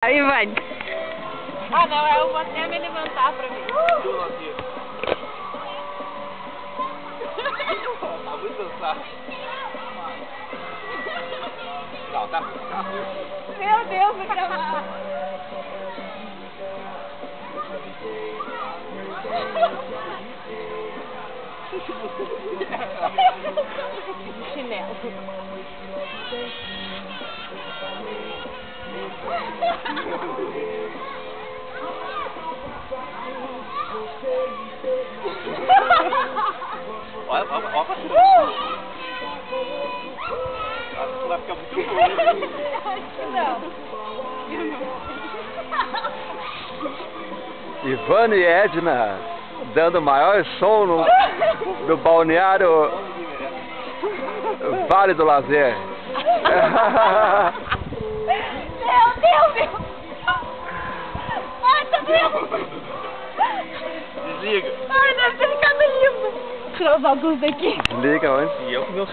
Aí vai. Ah não, eu vou até me levantar pra mim. Tá muito dançado. Não, tá. Meu Deus, vou gravar. Chinelo. Olha, vai ficar muito bom. Não. Ivana e Edna dando maior som do balneário Vale do Lazer. Meu! Ai, tá doendo! Desliga. Ai, deve ter ficado lindo. Tirar os óculos daqui. Desliga antes. E eu com meu